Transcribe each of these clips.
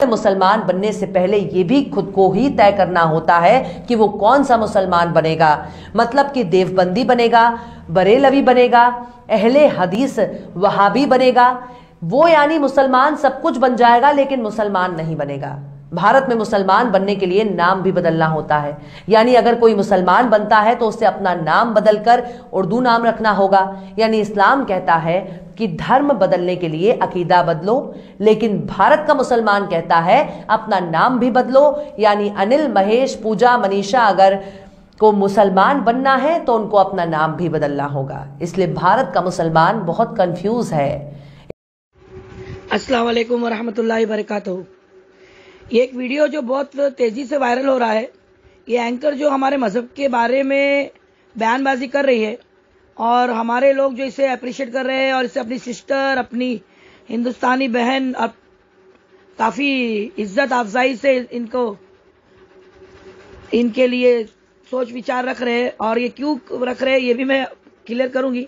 मुसलमान बनने से पहले ये भी खुद को ही तय करना होता है कि वो कौन सा मुसलमान बनेगा। मतलब कि देवबंदी बनेगा, बरेलवी बनेगा, अहले हदीस वहाबी बनेगा। वो यानी मुसलमान सब कुछ बन जाएगा लेकिन मुसलमान नहीं बनेगा। भारत में मुसलमान बनने के लिए नाम भी बदलना होता है। यानी अगर कोई मुसलमान बनता है तो उसे अपना नाम बदलकर उर्दू नाम रखना होगा। यानी इस्लाम कहता है कि धर्म बदलने के लिए अकीदा बदलो, लेकिन भारत का मुसलमान कहता है अपना नाम भी बदलो। यानी अनिल, महेश, पूजा, मनीषा अगर को मुसलमान बनना है तो उनको अपना नाम भी बदलना होगा। इसलिए भारत का मुसलमान बहुत कंफ्यूज है। अस्सलाम वालेकुम वरहमतुल्लाहि वबरकातुहू। ये एक वीडियो जो बहुत तेजी से वायरल हो रहा है, ये एंकर जो हमारे मजहब के बारे में बयानबाजी कर रही है और हमारे लोग जो इसे अप्रिशिएट कर रहे हैं और इसे अपनी सिस्टर, अपनी हिंदुस्तानी बहन और काफ़ी इज्जत अफजाई से इनके लिए सोच विचार रख रहे हैं। और ये क्यों रख रहे हैं ये भी मैं क्लियर करूंगी,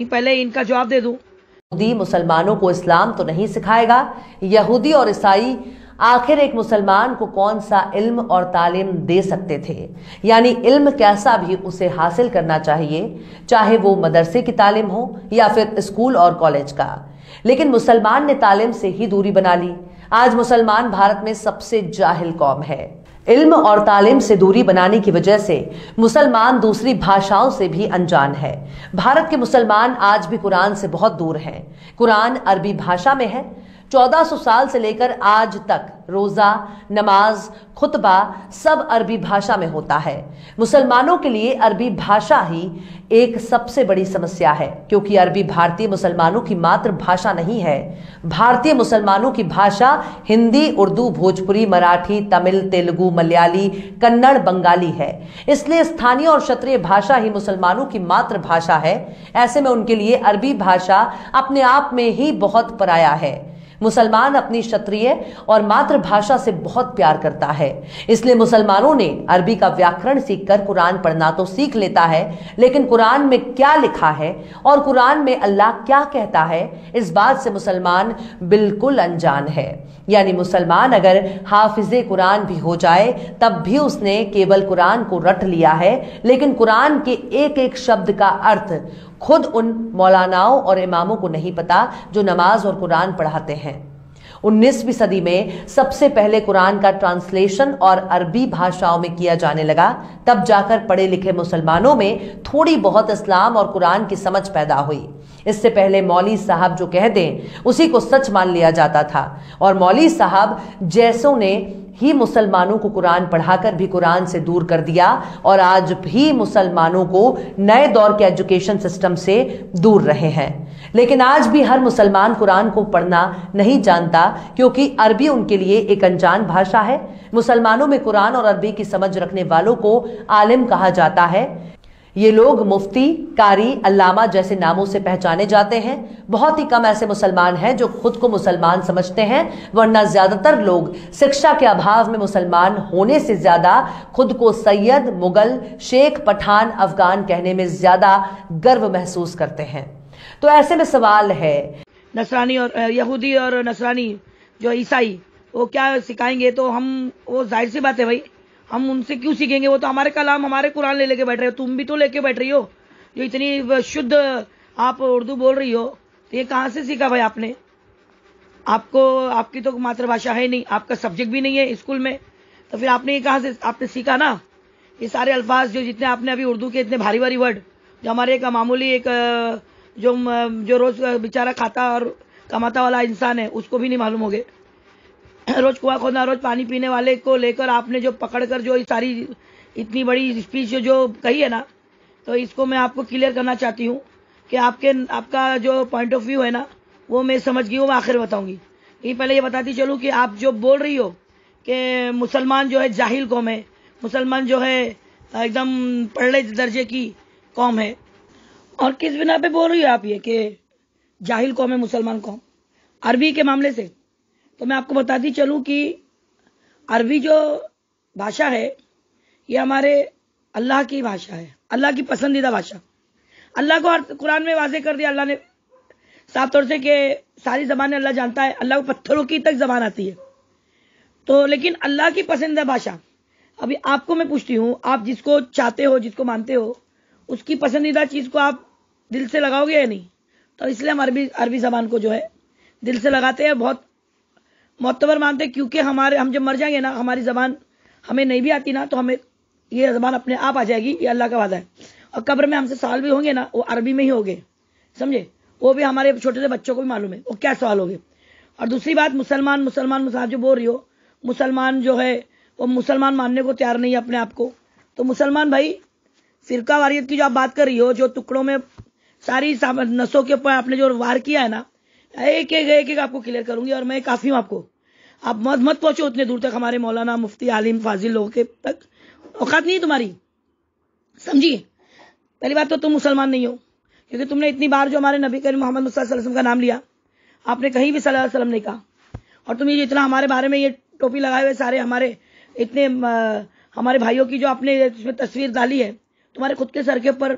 पहले इनका जवाब दे दूं। यहूदी मुसलमानों को इस्लाम तो नहीं सिखाएगा। यहूदी और ईसाई आखिर एक मुसलमान को कौन सा इल्म और तालीम दे सकते थे। यानी इल्म कैसा भी उसे हासिल करना चाहिए, चाहे वो मदरसे की तालीम हो या फिर स्कूल और कॉलेज का। लेकिन मुसलमान ने तालीम से ही दूरी बना ली। आज मुसलमान भारत में सबसे जाहिल कौम है। इल्म और तालीम से दूरी बनाने की वजह से मुसलमान दूसरी भाषाओं से भी अनजान है। भारत के मुसलमान आज भी कुरान से बहुत दूर हैं। कुरान अरबी भाषा में है। 1400 साल से लेकर आज तक रोजा, नमाज, खुतबा सब अरबी भाषा में होता है। मुसलमानों के लिए अरबी भाषा ही एक सबसे बड़ी समस्या है, क्योंकि अरबी भारतीय मुसलमानों की मातृभाषा नहीं है। भारतीय मुसलमानों की भाषा हिंदी, उर्दू, भोजपुरी, मराठी, तमिल, तेलुगु, मलयाली, कन्नड़, बंगाली है। इसलिए स्थानीय और क्षेत्रीय भाषा ही मुसलमानों की मातृभाषा है। ऐसे में उनके लिए अरबी भाषा अपने आप में ही बहुत पराया है। मुसलमान अपनी क्षत्रिय और मातृभाषा से बहुत प्यार करता है। इसलिए मुसलमानों ने अरबी का व्याकरण सीखकर कुरान पढ़ना तो सीख लेता है, लेकिन कुरान में क्या लिखा है और कुरान में अल्लाह क्या कहता है, इस बात से मुसलमान बिल्कुल अनजान है। यानी मुसलमान अगर हाफिजे कुरान भी हो जाए तब भी उसने केवल कुरान को रट लिया है, लेकिन कुरान के एक एक शब्द का अर्थ खुद उन मौलानाओं और इमामों को नहीं पता जो नमाज और कुरान पढ़ाते हैं। 19वीं सदी में सबसे पहले कुरान का ट्रांसलेशन और अरबी भाषाओं में किया जाने लगा। तब जाकर पढ़े लिखे मुसलमानों में थोड़ी बहुत इस्लाम और कुरान की समझ पैदा हुई। इससे पहले मौली साहब जो कह दें उसी को सच मान लिया जाता था, और मौली साहब जैसों ने ही मुसलमानों को कुरान पढ़ाकर भी कुरान से दूर कर दिया और आज भी मुसलमानों को नए दौर के एजुकेशन सिस्टम से दूर रहे हैं। लेकिन आज भी हर मुसलमान कुरान को पढ़ना नहीं जानता, क्योंकि अरबी उनके लिए एक अनजान भाषा है। मुसलमानों में कुरान और अरबी की समझ रखने वालों को आलिम कहा जाता है। ये लोग मुफ्ती, कारी, अल्लामा जैसे नामों से पहचाने जाते हैं। बहुत ही कम ऐसे मुसलमान हैं जो खुद को मुसलमान समझते हैं, वरना ज्यादातर लोग शिक्षा के अभाव में मुसलमान होने से ज्यादा खुद को सैयद, मुगल, शेख, पठान, अफगान कहने में ज्यादा गर्व महसूस करते हैं। तो ऐसे में सवाल है, नसरानी और यहूदी और नसरानी जो ईसाई वो क्या सिखाएंगे, तो हम वो जाहिर सी बात है भाई, हम उनसे क्यों सीखेंगे। वो तो हमारे कलाम, हमारे कुरान ले लेके बैठ रहे हो। तुम भी तो लेके बैठ रही हो, जो इतनी शुद्ध आप उर्दू बोल रही हो, तो ये कहाँ से सीखा भाई आपने? आपकी तो मातृभाषा है नहीं, आपका सब्जेक्ट भी नहीं है स्कूल में, तो फिर आपने ये कहाँ से आपने सीखा ना। ये सारे अल्फाज जो जितने आपने अभी उर्दू के इतने भारी भारी वर्ड, जो हमारे एक मामूली एक जो रोज बेचारा खाता और कमाता वाला इंसान है उसको भी नहीं मालूम हो गए। रोज कुआं खोदना, रोज पानी पीने वाले को लेकर आपने जो पकड़कर जो सारी इतनी बड़ी स्पीच जो कही है ना, तो इसको मैं आपको क्लियर करना चाहती हूँ कि आपका जो पॉइंट ऑफ व्यू है ना वो मैं समझ गई हूँ, मैं आखिर बताऊंगी। पहले ये बताती चलूँ कि आप जो बोल रही हो कि मुसलमान जो है जाहिल कौम है, मुसलमान जो है एकदम पढ़ले दर्जे की कौम है, और किस बिना पे बोल रही हो आप ये कि जाहिल कौम है मुसलमान कौम? अरबी के मामले से तो मैं आपको बताती चलूं कि अरबी जो भाषा है ये हमारे अल्लाह की भाषा है, अल्लाह की पसंदीदा भाषा। अल्लाह को कुरान में वाज़े कर दिया अल्लाह ने साफ तौर से कि सारी ज़बानें अल्लाह जानता है। अल्लाह को पत्थरों की तक ज़बान आती है, तो लेकिन अल्लाह की पसंदीदा भाषा, अभी आपको मैं पूछती हूँ, आप जिसको चाहते हो, जिसको मानते हो, उसकी पसंदीदा चीज को आप दिल से लगाओगे या नहीं? तो इसलिए हम अरबी जबान को जो है दिल से लगाते हैं, बहुत मोतबर मानते हैं, क्योंकि हम जब मर जाएंगे ना, हमारी जबान हमें नहीं भी आती ना, तो हमें ये जबान अपने आप आ जाएगी, ये अल्लाह का वादा है। और कब्र में हमसे सवाल भी होंगे ना, वो अरबी में ही होंगे, समझे? वो भी हमारे छोटे से बच्चों को भी मालूम है वो क्या सवाल होंगे। और दूसरी बात, मुसलमान जो बोल रही हो, मुसलमान जो है वो मुसलमान मानने को तैयार नहीं है अपने आप को। तो मुसलमान भाई, फिरका वारियत की जो आप बात कर रही हो, जो टुकड़ों में सारी नसों के ऊपर आपने जो वार किया है ना, एक एक आपको क्लियर करूंगी, और मैं काफी हूं आपको। आप मत पहुंचो उतने दूर तक, हमारे मौलाना मुफ्ती आलिम फाजिल लोगों के तक औकात नहीं है तुम्हारी, समझिए। पहली बात तो तुम मुसलमान नहीं हो, क्योंकि तुमने इतनी बार जो हमारे नबी करीम मोहम्मद मुस्तफा सल्लल्लाहु अलैहि वसल्लम का नाम लिया, आपने कहीं भी सल्लल्लाहु अलैहि वसल्लम नहीं कहा। और तुम ये जितना हमारे बारे में ये टोपी लगाए हुए सारे हमारे इतने हमारे भाइयों की जो आपने इसमें तस्वीर डाली है, तुम्हारे खुद के सर के ऊपर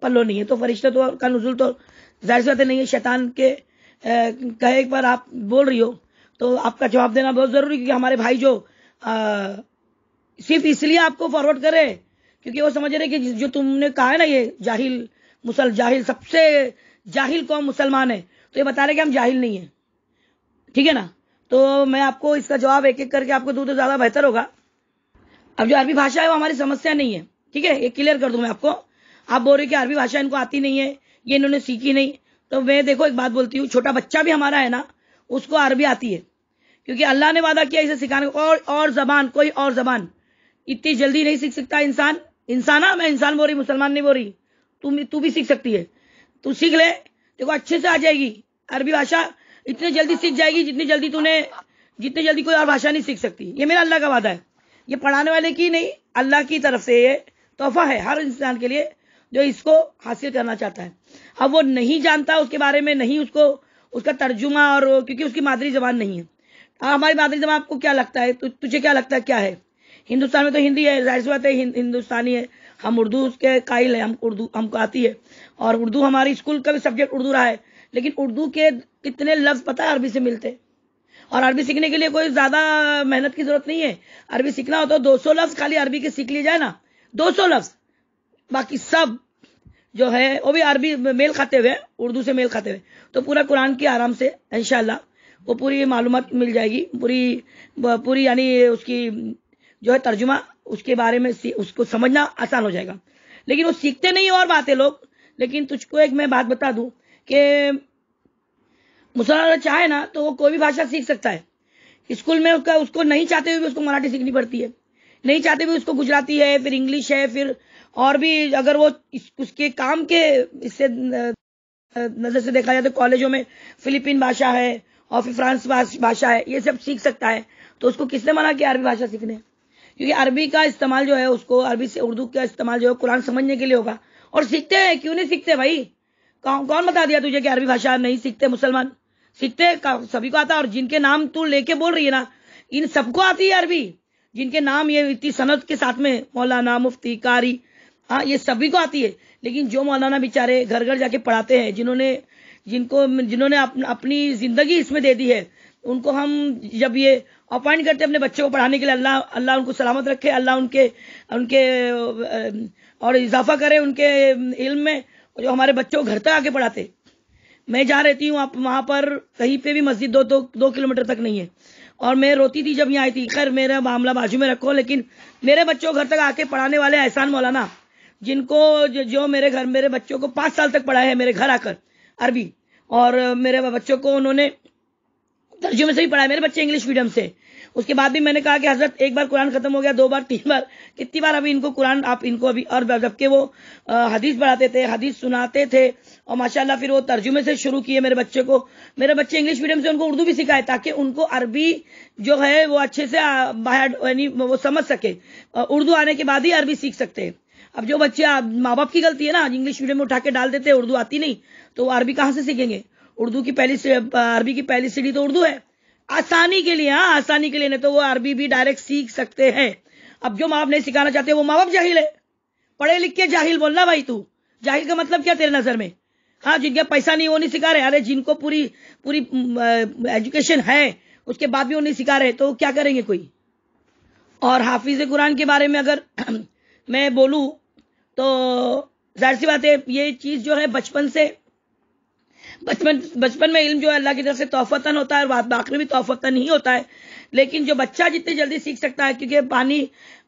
पल्लो नहीं है, तो फरिश्ते तो का नुज़ुल तो जाहिर सी बात नहीं है, शैतान के कहे पर आप बोल रही हो, तो आपका जवाब देना बहुत जरूरी, क्योंकि हमारे भाई जो सिर्फ इसलिए आपको फॉरवर्ड करे क्योंकि वो समझ रहे कि जो तुमने कहा है ना, ये जाहिल सबसे जाहिल कौम मुसलमान है, तो ये बता रहे कि हम जाहिल नहीं है, ठीक है ना? तो मैं आपको इसका जवाब एक एक करके आपको दूं तो ज्यादा बेहतर होगा। अब जो अरबी भाषा है वो हमारी समस्या नहीं है, ठीक है, ये क्लियर कर दूं मैं आपको। आप बोल रहे कि अरबी भाषा इनको आती नहीं है, ये इन्होंने सीखी नहीं, तो मैं देखो एक बात बोलती हूँ, छोटा बच्चा भी हमारा है ना, उसको अरबी आती है, क्योंकि अल्लाह ने वादा किया इसे सिखाने को। और जबान, कोई और जबान इतनी जल्दी नहीं सीख सकता इंसान। मैं इंसान बोल रही, मुसलमान नहीं बोल रही। तू भी सीख सकती है, तू सीख ले, देखो अच्छे से आ जाएगी अरबी भाषा, इतनी जल्दी सीख जाएगी जितनी जल्दी कोई और भाषा नहीं सीख सकती। ये मेरा अल्लाह का वादा है, ये पढ़ाने वाले की नहीं, अल्लाह की तरफ से ये तोहफा है हर इंसान के लिए जो इसको हासिल करना चाहता है। अब वो नहीं जानता उसके बारे में, नहीं उसका तर्जुमा, और क्योंकि उसकी मादरी जबान नहीं है। हमारी मादरी जबान आपको क्या लगता है, तुझे क्या लगता है क्या है? हिंदुस्तान में तो हिंदी है, जाहिर सी बात है हिंदुस्तानी है, हम उर्दू के कायल है, हमको आती है, और उर्दू हमारी स्कूल का भी सब्जेक्ट उर्दू रहा है। लेकिन उर्दू के कितने लफ्ज पता है अरबी से मिलते, और अरबी सीखने के लिए कोई ज्यादा मेहनत की जरूरत नहीं है। अरबी सीखना हो तो 200 लफ्ज खाली अरबी के सीख लिए जाए ना, 200 लफ्ज, बाकी सब जो है वो भी अरबी मेल खाते हुए, उर्दू से मेल खाते हुए, तो पूरा कुरान की आराम से इंशाल्लाह वो पूरी मालूमात मिल जाएगी, पूरी यानी उसकी जो है तर्जुमा, उसके बारे में उसको समझना आसान हो जाएगा। लेकिन वो सीखते नहीं और बात है लोग। लेकिन तुझको एक मैं बात बता दूं कि मुसलमान चाहे ना तो वो कोई भी भाषा सीख सकता है। स्कूल में उसको नहीं चाहते हुए भी उसको मराठी सीखनी पड़ती है, नहीं चाहते हुए उसको गुजराती है, फिर इंग्लिश है, फिर और भी अगर वो उसके काम के इससे नजर से देखा जाए तो कॉलेजों में फिलिपीन भाषा है और फिर फ्रांस भाषा है, ये सब सीख सकता है। तो उसको किसने मना किया अरबी भाषा सीखने? क्योंकि अरबी का इस्तेमाल जो है उसको, अरबी से उर्दू का इस्तेमाल जो है कुरान समझने के लिए होगा। और सीखते हैं, क्यों नहीं सीखते भाई? कौन बता दिया तुझे कि अरबी भाषा नहीं सीखते? मुसलमान सीखते, सभी को आता है। और जिनके नाम तू लेके बोल रही है ना, इन सबको आती है अरबी, जिनके नाम ये इतनी सनद के साथ में, मौलाना, मुफ्ती, कारी, हाँ, ये सभी को आती है। लेकिन जो मौलाना बेचारे घर घर जाके पढ़ाते हैं, जिन्होंने अपनी जिंदगी इसमें दे दी है, उनको हम जब ये अपॉइंट करते हैं अपने बच्चों को पढ़ाने के लिए, अल्लाह उनको सलामत रखे, अल्लाह उनके और इजाफा करे उनके इल्म में, जो हमारे बच्चों को घर तक आके पढ़ाते। मैं जहाँ रहती हूँ वहां पर कहीं पे भी मस्जिद 2 किलोमीटर तक नहीं है, और मैं रोती थी जब यहाँ आई थी। खैर मेरा मामला बाजू में रखो, लेकिन मेरे बच्चों को घर तक आके पढ़ाने वाले एहसान मौलाना, जिनको जो मेरे बच्चों को 5 साल तक पढ़ाए हैं मेरे घर आकर अरबी, और मेरे बच्चों को उन्होंने तर्जुमे से भी पढ़ाया, मेरे बच्चे इंग्लिश मीडियम से। उसके बाद भी मैंने कहा कि हजरत एक बार कुरान खत्म हो गया, 2 बार 3 बार, कितनी बार अभी इनको कुरान आप इनको अभी, और जबकि वो हदीस पढ़ाते थे, हदीस सुनाते थे, और माशाल्लाह फिर वो तर्जुमे से शुरू किए मेरे बच्चे इंग्लिश मीडियम से, उनको उर्दू भी सिखाए ताकि उनको अरबी जो है वो अच्छे से यानी वो समझ सके। उर्दू आने के बाद ही अरबी सीख सकते हैं। अब जो बच्चे, माँ बाप की गलती है ना, इंग्लिश मीडियम में उठा के डाल देते हैं, उर्दू आती नहीं, तो वो अरबी कहाँ से सीखेंगे? अरबी की पहली सीढ़ी तो उर्दू है, आसानी के लिए। हाँ, आसानी के लिए, नहीं तो वो अरबी भी डायरेक्ट सीख सकते हैं। अब जो माँ बाप नहीं सिखाना चाहते वो माँ बाप जाहिल है, पढ़े लिख के जाहिल बोलना भाई। तू जाहिल का मतलब क्या तेरे नजर में? हाँ, जिनका पैसा नहीं वो नहीं सिखा रहे। अरे जिनको पूरी एजुकेशन है उसके बाद भी वो नहीं सिखा रहे तो क्या करेंगे कोई। और हाफिज कुरान के बारे में अगर मैं बोलूं तो जाहिर सी बात है, ये चीज जो है बचपन में इल्म जो है अल्लाह की तरफ से तोहफतन होता है और आखिर भी तोहफतन ही होता है। लेकिन जो बच्चा जितनी जल्दी सीख सकता है, क्योंकि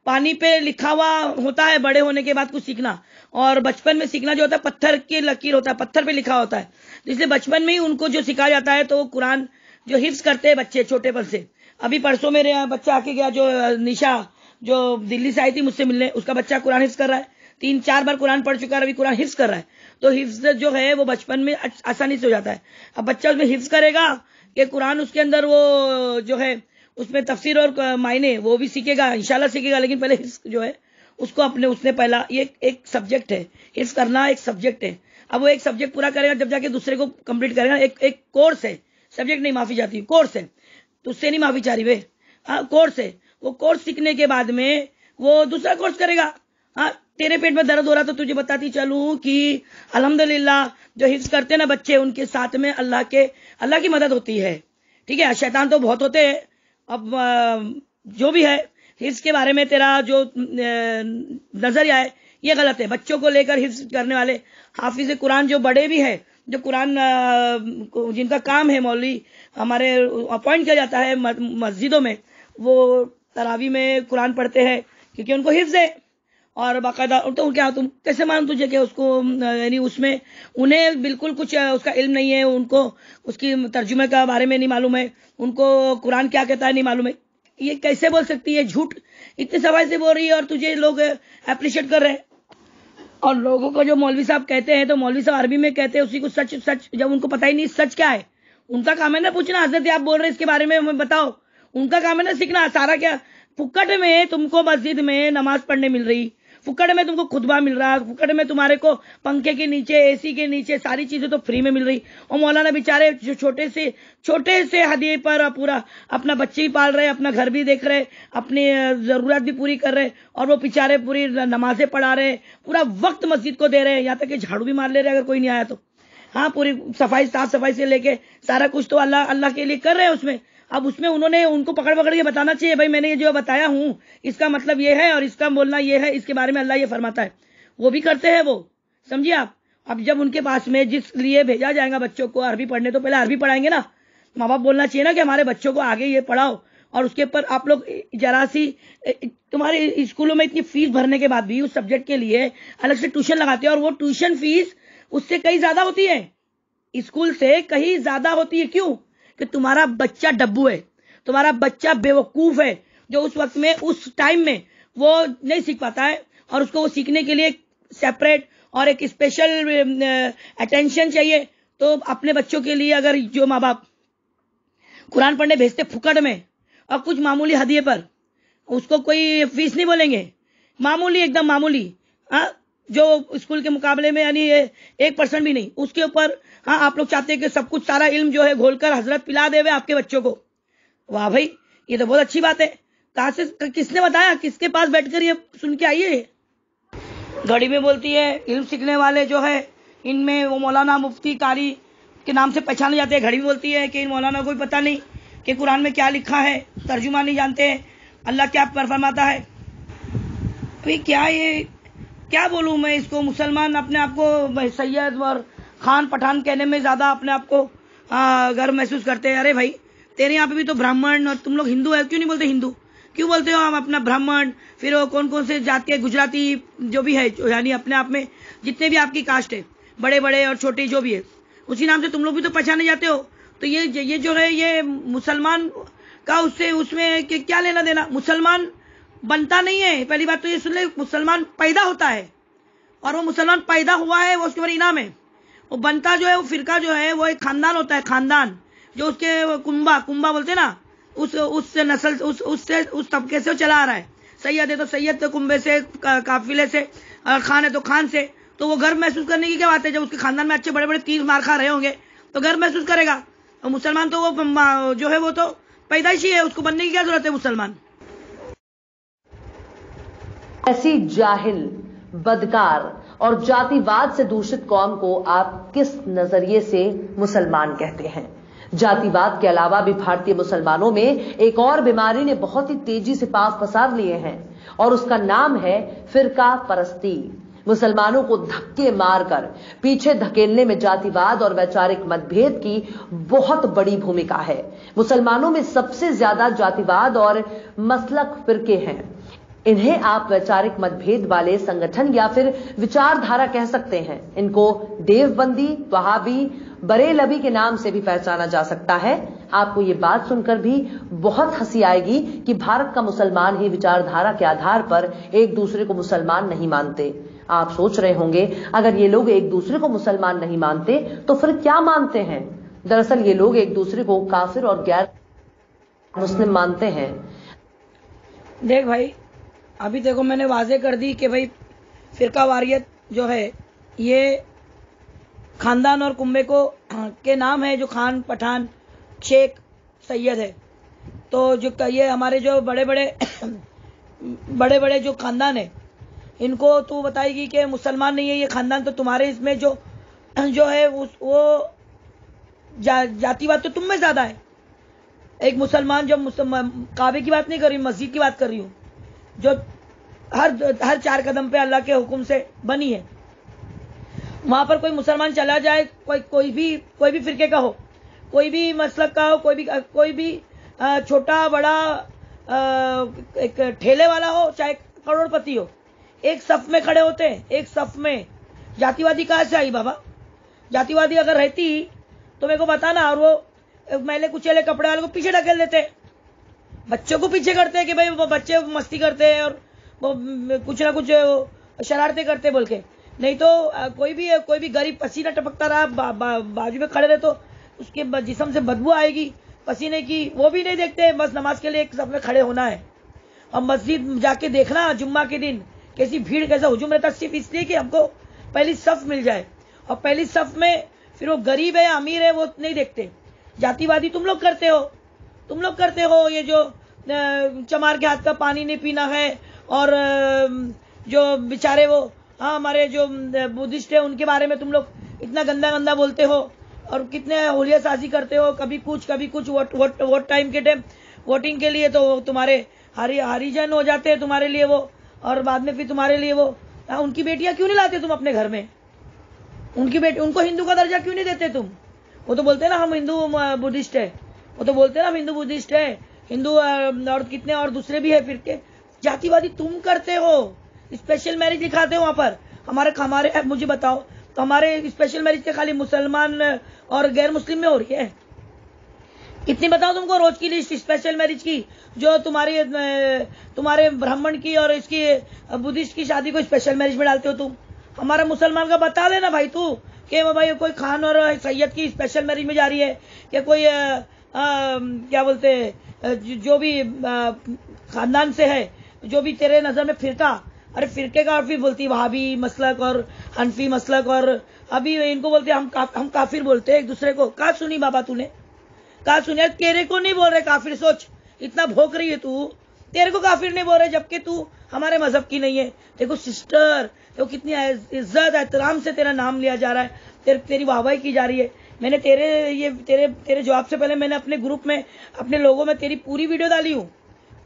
पानी पे लिखा हुआ होता है बड़े होने के बाद कुछ सीखना, और बचपन में सीखना जो होता है पत्थर की लकीर होता है, पत्थर पे लिखा होता है। तो इसलिए बचपन में ही उनको जो सिखाया जाता है, तो कुरान जो हिफ्ज करते हैं बच्चे छोटेपन से। अभी परसों मेरे यहाँ बच्चा आके गया, जो निशा जो दिल्ली से आई थी मुझसे मिलने, उसका बच्चा कुरान हिफ्ज कर रहा है, 3-4 बार कुरान पढ़ चुका है, अभी कुरान हिफ्ज कर रहा है। तो हिफ्ज जो है वो बचपन में आसानी से हो जाता है। अब बच्चा उसमें हिफ्ज करेगा कि कुरान, उसके अंदर वो जो है उसमें तफसीर और मायने वो भी सीखेगा, इंशाल्लाह सीखेगा। लेकिन पहले हिफ्ज जो है उसको उसने पहला, ये एक सब्जेक्ट है, हिफ्ज करना एक सब्जेक्ट है। अब वो एक सब्जेक्ट पूरा करेगा, जब जाके दूसरे को कंप्लीट करेगा। एक कोर्स है, सब्जेक्ट नहीं, माफी चाहती हूँ, कोर्स है, तो उससे नहीं माफी चाह रही वे, कोर्स है। वो कोर्स सीखने के बाद में वो दूसरा कोर्स करेगा। तेरे पेट में दर्द हो रहा तो तुझे बताती चलूं कि अल्हम्दुलिल्लाह जो हिफ्ज करते हैं ना बच्चे, उनके साथ में अल्लाह की मदद होती है। ठीक है, शैतान तो बहुत होते हैं। अब जो भी है, हिफ्ज के बारे में तेरा जो नजरिया है ये गलत है। बच्चों को लेकर हिफ्ज करने वाले हाफिज कुरान जो बड़े भी है, जो कुरान जिनका काम है, मौलवी हमारे अपॉइंट किया जाता है मस्जिदों में, वो तरावी में कुरान पढ़ते हैं क्योंकि उनको हिफ्ज है। और बाकायदा तो क्या, तुम कैसे मान तुझे कि उसको यानी उसमें उन्हें बिल्कुल कुछ उसका इल्म नहीं है, उनको उसकी तर्जुमे का बारे में नहीं मालूम है, उनको कुरान क्या कहता है नहीं मालूम है। ये कैसे बोल सकती है, झूठ इतनी सफाई से बोल रही है और तुझे लोग अप्रिशिएट कर रहे हैं। और लोगों को जो मौलवी साहब कहते हैं, तो मौलवी साहब अरबी में कहते हैं उसी को सच, जब उनको पता ही नहीं सच क्या है। उनका काम है ना पूछना, हजरत आप बोल रहे हैं इसके बारे में हमें बताओ। उनका काम है ना सीखना। सारा क्या फुक्कट में तुमको मस्जिद में नमाज पढ़ने मिल रही, फुक्कड़ में तुमको खुतबा मिल रहा, फुक्कड़ में तुम्हारे को पंखे के नीचे, एसी के नीचे सारी चीजें तो फ्री में मिल रही। और मौलाना बेचारे जो छोटे से हदिये पर पूरा अपना बच्चे भी पाल रहे, अपना घर भी देख रहे, अपनी जरूरत भी पूरी कर रहे, और वो बेचारे पूरी नमाजें पढ़ा रहे, पूरा वक्त मस्जिद को दे रहे, यहाँ तक कि झाड़ू भी मार ले रहे अगर कोई नहीं आया तो। हाँ, पूरी सफाई, साफ सफाई से लेके सारा कुछ तो अल्लाह के लिए कर रहे हैं उसमें। अब उसमें उनको पकड़ के बताना चाहिए, भाई मैंने ये जो बताया हूं इसका मतलब ये है और इसका बोलना ये है, इसके बारे में अल्लाह ये फरमाता है। वो भी करते हैं वो, समझिए आप। अब जब उनके पास में जिस लिए भेजा जाएगा बच्चों को अरबी पढ़ने, तो पहले अरबी पढ़ाएंगे ना। माँ बाप बोलना चाहिए ना कि हमारे बच्चों को आगे ये पढ़ाओ, और उसके ऊपर आप लोग जरा सी, तुम्हारे स्कूलों में इतनी फीस भरने के बाद भी उस सब्जेक्ट के लिए अलग से ट्यूशन लगाते हैं, और वो ट्यूशन फीस उससे कहीं ज्यादा होती है, स्कूल से कहीं ज्यादा होती है। क्यों? कि तुम्हारा बच्चा डब्बू है, तुम्हारा बच्चा बेवकूफ है, जो उस वक्त में, उस टाइम में वो नहीं सीख पाता है, और उसको वो सीखने के लिए सेपरेट और एक स्पेशल अटेंशन चाहिए। तो अपने बच्चों के लिए अगर जो माँ बाप कुरान पढ़ने भेजते फुकड़ में और कुछ मामूली हदिये पर, उसको कोई फीस नहीं बोलेंगे, मामूली, एकदम मामूली, जो स्कूल के मुकाबले में यानी 1% भी नहीं, उसके ऊपर आप लोग चाहते हैं कि सब कुछ सारा इल्म जो है घोलकर हजरत पिला देवे आपके बच्चों को। वाह भाई, ये तो बहुत अच्छी बात है। कहां से, किसने बताया, किसके पास बैठकर ये सुन के आई है? घड़ी में बोलती है इल्म सीखने वाले जो है इनमें वो मौलाना, मुफ्ती, कारी के नाम से पहचाने जाते हैं। घड़ी में बोलती है कि इन मौलाना को पता नहीं कि कुरान में क्या लिखा है, तर्जुमा नहीं जानते हैं, अल्लाह क्या फरमाता है। भाई क्या बोलूं मैं इसको, मुसलमान अपने आप को सैयद और खान पठान कहने में ज्यादा अपने आप को गर्व महसूस करते हैं। अरे भाई, तेरे यहाँ पे भी तो ब्राह्मण, और तुम लोग हिंदू है, क्यों नहीं बोलते हिंदू, क्यों बोलते हो हम अपना ब्राह्मण? फिर वो कौन कौन से जाति के, गुजराती जो भी है, यानी अपने आप में जितने भी आपकी कास्ट है, बड़े बड़े और छोटे जो भी है, उसी नाम से तुम लोग भी तो पहचाने जाते हो। तो ये जो है, ये मुसलमान का उसमें क्या लेना देना? मुसलमान बनता नहीं है, पहली बात तो ये सुन ले, मुसलमान पैदा होता है, और वो मुसलमान पैदा हुआ है, वो उसके ऊपर इनाम है। वो बनता जो है, वो फिरका जो है, वो एक खानदान होता है, खानदान जो उसके कुंबा बोलते हैं ना, उस नस्ल, उस तबके से वो चला आ रहा है। सैयद है तो सैयद के कुंबे से, काफिले से, और खान है तो खान से। तो वो गर्व महसूस करने की क्या बात है? जब उसके खानदान में अच्छे बड़े बड़े तीर मार खा रहे होंगे तो गर्व महसूस करेगा। और मुसलमान तो वो जो है वो तो पैदाइशी है, उसको बनने की क्या जरूरत है मुसलमान? ऐसी जाहिल, बदकार और जातिवाद से दूषित कौम को आप किस नजरिए से मुसलमान कहते हैं? जातिवाद के अलावा भी भारतीय मुसलमानों में एक और बीमारी ने बहुत ही तेजी से पांव पसार लिए हैं और उसका नाम है फिरका परस्ती। मुसलमानों को धक्के मारकर पीछे धकेलने में जातिवाद और वैचारिक मतभेद की बहुत बड़ी भूमिका है। मुसलमानों में सबसे ज्यादा जातिवाद और मसलक फिरके हैं। इन्हें आप वैचारिक मतभेद वाले संगठन या फिर विचारधारा कह सकते हैं। इनको देवबंदी, वहाबी, बरेलवी के नाम से भी पहचाना जा सकता है। आपको ये बात सुनकर भी बहुत हंसी आएगी कि भारत का मुसलमान ही विचारधारा के आधार पर एक दूसरे को मुसलमान नहीं मानते। आप सोच रहे होंगे, अगर ये लोग एक दूसरे को मुसलमान नहीं मानते तो फिर क्या मानते हैं? दरअसल ये लोग एक दूसरे को काफिर और गैर मुस्लिम मानते हैं। देख भाई, अभी देखो मैंने वाजे कर दी कि भाई फिरका वारियत जो है ये खानदान और कुंबे को के नाम है, जो खान, पठान, शेख, सैयद है। तो जो ये हमारे जो बड़े बड़े जो खानदान है, इनको तू बताएगी कि मुसलमान नहीं है ये खानदान, तो तुम्हारे इसमें जो है वो जातिवाद तो तुम में ज्यादा है। एक मुसलमान, जब काबे की बात नहीं कर रही, मस्जिद की बात कर रही हूँ, जो हर 4 कदम पे अल्लाह के हुक्म से बनी है, वहां पर कोई मुसलमान चला जाए, कोई भी फिरके का हो, कोई भी मसलक का हो, कोई भी छोटा बड़ा एक ठेले वाला हो, चाहे करोड़पति हो, एक सफ में खड़े होते हैं, एक सफ में। जातिवादी कहां से आई बाबा? जातिवादी अगर रहती तो मेरे को बताना। और वो मैले कुचेले कपड़े वाले को पीछे ढकेल देते, बच्चों को पीछे करते हैं कि भाई वो बच्चे मस्ती करते हैं और वो कुछ ना कुछ शरारतें करते बोल के। नहीं तो कोई भी गरीब पसीना टपकता रहा बाजू में खड़े रहे तो उसके जिस्म से बदबू आएगी पसीने की, वो भी नहीं देखते। बस नमाज के लिए एक सफ में खड़े होना है। और मस्जिद जाके देखना जुम्मा के दिन कैसी भीड़, कैसा हुजूम रहता, सिर्फ इसलिए कि हमको पहली सफ मिल जाए। और पहली सफ में फिर वो गरीब है या अमीर है वो नहीं देखते। जातिवादी तुम लोग करते हो ये जो चमार के हाथ का पानी नहीं पीना है, और जो बेचारे वो हमारे जो बुद्धिस्ट है उनके बारे में तुम लोग इतना गंदा बोलते हो, और कितने होलिया साजी करते हो, कभी कुछ वोट टाइम के टाइम वोटिंग के लिए तो तुम्हारे हरिजन हो जाते हैं तुम्हारे लिए वो, और बाद में फिर तुम्हारे लिए वो उनकी बेटियां क्यों नहीं लाते तुम अपने घर में? उनको हिंदू का दर्जा क्यों नहीं देते तुम? वो तो बोलते हैं ना हम हिंदू बुद्धिस्ट है, वो तो बोलते हैं ना हम हिंदू बुद्धिस्ट है, हिंदू और कितने और दूसरे भी है फिरके। जातिवादी तुम करते हो, स्पेशल मैरिज दिखाते हो वहां पर। हमारे मुझे बताओ, तो हमारे स्पेशल मैरिज के खाली मुसलमान और गैर मुस्लिम में हो रही है? कितनी बताओ तुमको रोज की लिस्ट स्पेशल मैरिज की, जो तुम्हारे ब्राह्मण की और इसकी बुद्धिस्ट की शादी को स्पेशल मैरिज में डालते हो तुम। हमारा मुसलमान का बता लेना भाई तू कि भाई कोई खान और सैयद की स्पेशल मैरिज में जा रही है, कि कोई क्या बोलते जो भी खानदान से है, जो भी तेरे नजर में फिरका, अरे फिरके का फिर बोलती वहाबी मसलक और हनफी मसलक, और अभी इनको बोलते हम काफिर बोलते हैं एक दूसरे को। कहा सुनी बाबा तूने? कहा सुनिया? तेरे को नहीं बोल रहे काफिर, सोच इतना भोंक रही है तू, तेरे को काफिर नहीं बोल रहे जबकि तू हमारे मजहब की नहीं है। देखो सिस्टर, देखो कितनी इज्जत एहतराम से तेरा नाम लिया जा रहा है, तेरी वाहवाही की जा रही है। मैंने तेरे जवाब से पहले मैंने अपने ग्रुप में अपने लोगों में तेरी पूरी वीडियो डाली हूँ,